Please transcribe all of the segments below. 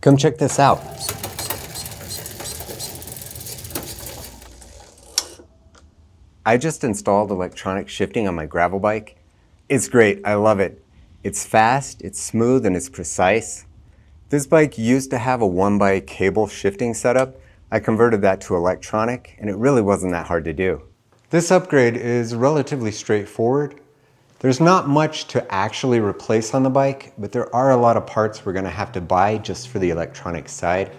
Come check this out. I just installed electronic shifting on my gravel bike. It's great, I love it. It's fast, it's smooth, and it's precise. This bike used to have a 1x cable shifting setup. I converted that to electronic, and it really wasn't that hard to do. This upgrade is relatively straightforward. There's not much to actually replace on the bike, but there are a lot of parts we're gonna have to buy just for the electronic side.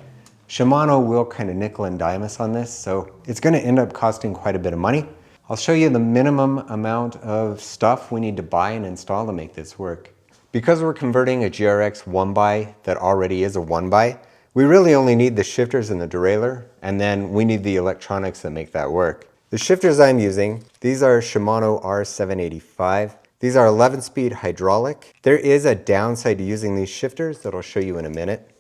Shimano will kind of nickel and dime us on this, so it's gonna end up costing quite a bit of money. I'll show you the minimum amount of stuff we need to buy and install to make this work. Because we're converting a GRX 1x that already is a 1x, we really only need the shifters and the derailleur, and then we need the electronics that make that work. The shifters I'm using, these are Shimano R785. These are 11-speed hydraulic. There is a downside to using these shifters that I'll show you in a minute.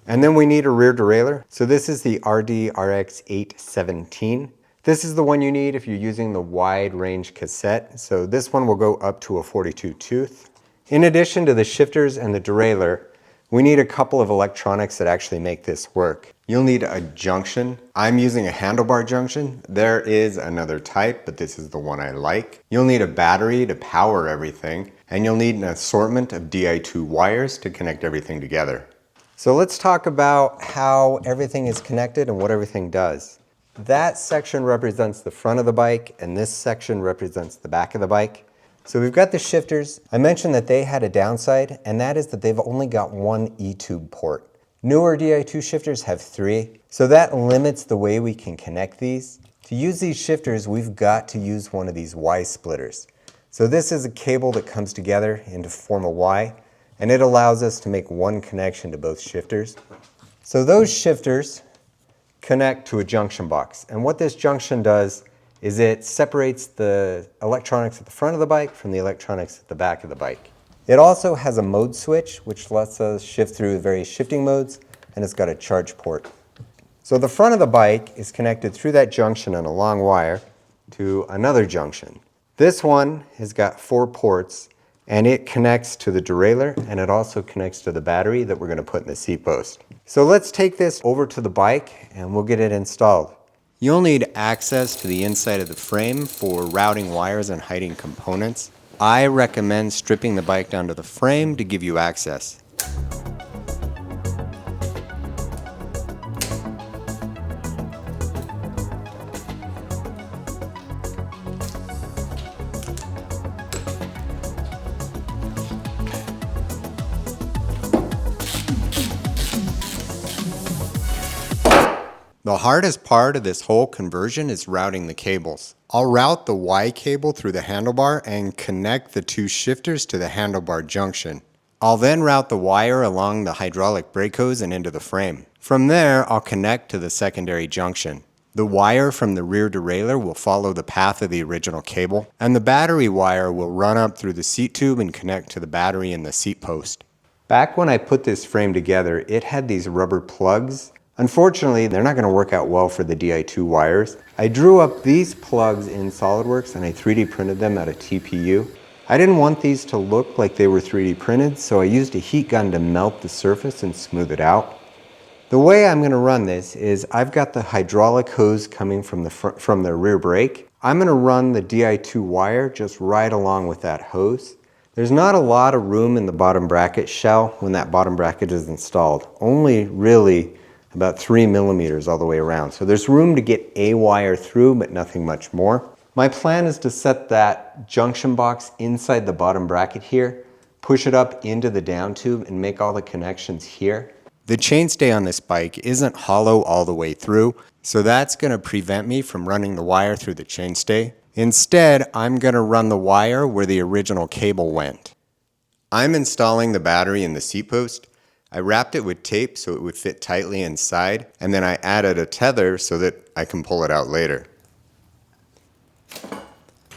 And then we need a rear derailleur. So this is the RD-RX 817. This is the one you need if you're using the wide range cassette. So this one will go up to a 42 tooth. In addition to the shifters and the derailleur, we need a couple of electronics that actually make this work. You'll need a junction. I'm using a handlebar junction. There is another type, but this is the one I like. You'll need a battery to power everything, and you'll need an assortment of Di2 wires to connect everything together. So let's talk about how everything is connected and what everything does. That section represents the front of the bike, and this section represents the back of the bike. So we've got the shifters. I mentioned that they had a downside, and that is that they've only got one E-tube port. Newer Di2 shifters have 3, so that limits the way we can connect these. To use these shifters, we've got to use one of these Y splitters. So this is a cable that comes together into form a Y, and it allows us to make one connection to both shifters. So those shifters connect to a junction box, and what this junction does is it separates the electronics at the front of the bike from the electronics at the back of the bike. It also has a mode switch, which lets us shift through various shifting modes, and it's got a charge port. So the front of the bike is connected through that junction on a long wire to another junction. This one has got 4 ports, and it connects to the derailleur, and it also connects to the battery that we're going to put in the seat post. So let's take this over to the bike, and we'll get it installed. You'll need access to the inside of the frame for routing wires and hiding components. I recommend stripping the bike down to the frame to give you access. The hardest part of this whole conversion is routing the cables. I'll route the Y cable through the handlebar and connect the 2 shifters to the handlebar junction. I'll then route the wire along the hydraulic brake hose and into the frame. From there, I'll connect to the secondary junction. The wire from the rear derailleur will follow the path of the original cable, and the battery wire will run up through the seat tube and connect to the battery in the seat post. Back when I put this frame together, it had these rubber plugs. Unfortunately, they're not going to work out well for the Di2 wires. I drew up these plugs in SolidWorks and I 3D printed them out of TPU. I didn't want these to look like they were 3D printed, so I used a heat gun to melt the surface and smooth it out. The way I'm going to run this is I've got the hydraulic hose coming from the rear brake. I'm going to run the Di2 wire just right along with that hose. There's not a lot of room in the bottom bracket shell when that bottom bracket is installed. Only really about 3 millimeters all the way around. So there's room to get a wire through, but nothing much more. My plan is to set that junction box inside the bottom bracket here, push it up into the down tube, and make all the connections here. The chainstay on this bike isn't hollow all the way through, so that's going to prevent me from running the wire through the chainstay. Instead, I'm going to run the wire where the original cable went. I'm installing the battery in the seat post. I wrapped it with tape so it would fit tightly inside, and then I added a tether so that I can pull it out later.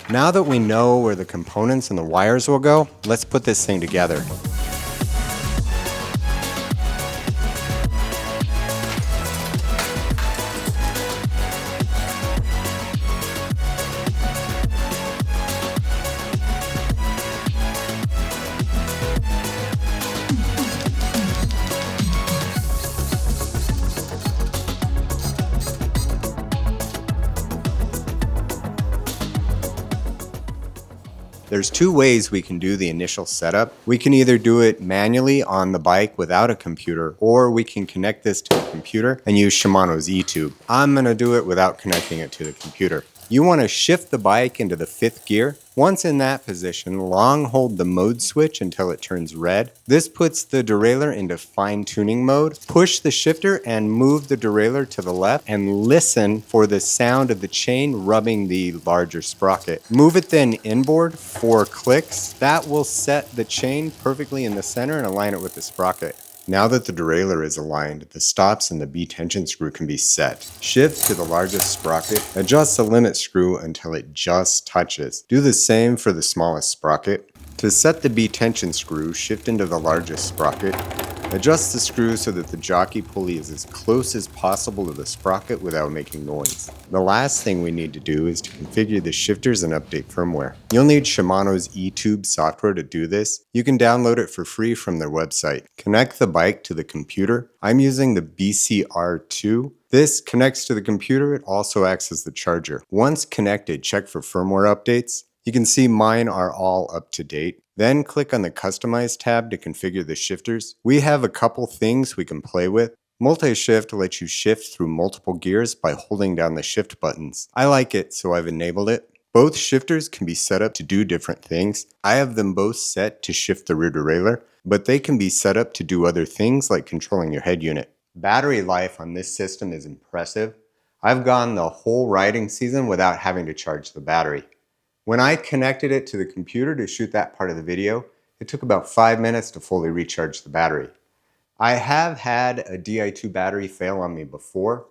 Now that we know where the components and the wires will go, let's put this thing together. There's two ways we can do the initial setup. We can either do it manually on the bike without a computer, or we can connect this to a computer and use Shimano's E-Tube. I'm going to do it without connecting it to the computer. You want to shift the bike into the 5th gear. Once in that position, long hold the mode switch until it turns red. This puts the derailleur into fine-tuning mode. Push the shifter and move the derailleur to the left and listen for the sound of the chain rubbing the larger sprocket. Move it then inboard 4 clicks. That will set the chain perfectly in the center and align it with the sprocket. Now that the derailleur is aligned, the stops and the B tension screw can be set. Shift to the largest sprocket, adjust the limit screw until it just touches. Do the same for the smallest sprocket. To set the B tension screw, shift into the largest sprocket. Adjust the screw so that the jockey pulley is as close as possible to the sprocket without making noise. The last thing we need to do is to configure the shifters and update firmware. You'll need Shimano's E-Tube software to do this. You can download it for free from their website. Connect the bike to the computer. I'm using the BCR2. This connects to the computer. It also acts as the charger. Once connected, check for firmware updates. You can see mine are all up to date. Then click on the Customize tab to configure the shifters. We have a couple things we can play with. Multi-shift lets you shift through multiple gears by holding down the shift buttons. I like it, so I've enabled it. Both shifters can be set up to do different things. I have them both set to shift the rear derailleur, but they can be set up to do other things like controlling your head unit. Battery life on this system is impressive. I've gone the whole riding season without having to charge the battery. When I connected it to the computer to shoot that part of the video, it took about 5 minutes to fully recharge the battery. I have had a Di2 battery fail on me before.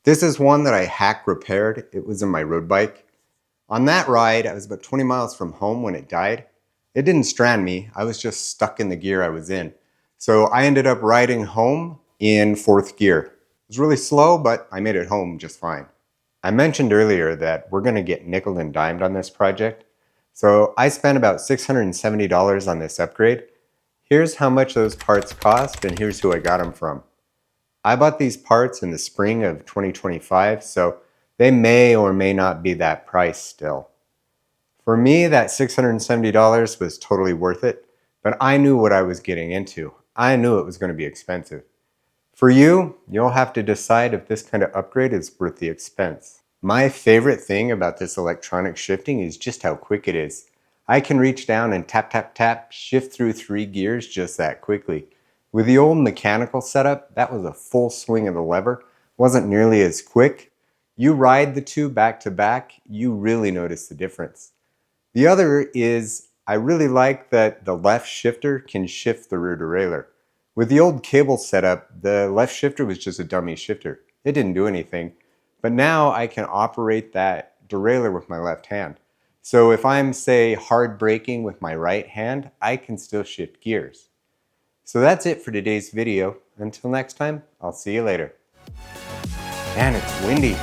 This is one that I hack repaired. It was in my road bike. On that ride, I was about 20 miles from home when it died. It didn't strand me, I was just stuck in the gear I was in. So I ended up riding home in 4th gear. It was really slow, but I made it home just fine. I mentioned earlier that we're going to get nickel and dimed on this project. So I spent about $670 on this upgrade. Here's how much those parts cost, and here's who I got them from. I bought these parts in the spring of 2025, so they may or may not be that price still. For me, that $670 was totally worth it, but I knew what I was getting into. I knew it was going to be expensive. For you, you'll have to decide if this kind of upgrade is worth the expense. My favorite thing about this electronic shifting is just how quick it is. I can reach down and tap, tap, tap, shift through 3 gears just that quickly. With the old mechanical setup, that was a full swing of the lever. Wasn't nearly as quick. You ride the two back to back, you really notice the difference. The other is, I really like that the left shifter can shift the rear derailleur. With the old cable setup, the left shifter was just a dummy shifter. It didn't do anything. But now I can operate that derailleur with my left hand. So if I'm, say, hard braking with my right hand, I can still shift gears. So that's it for today's video. Until next time, I'll see you later. Man, it's windy.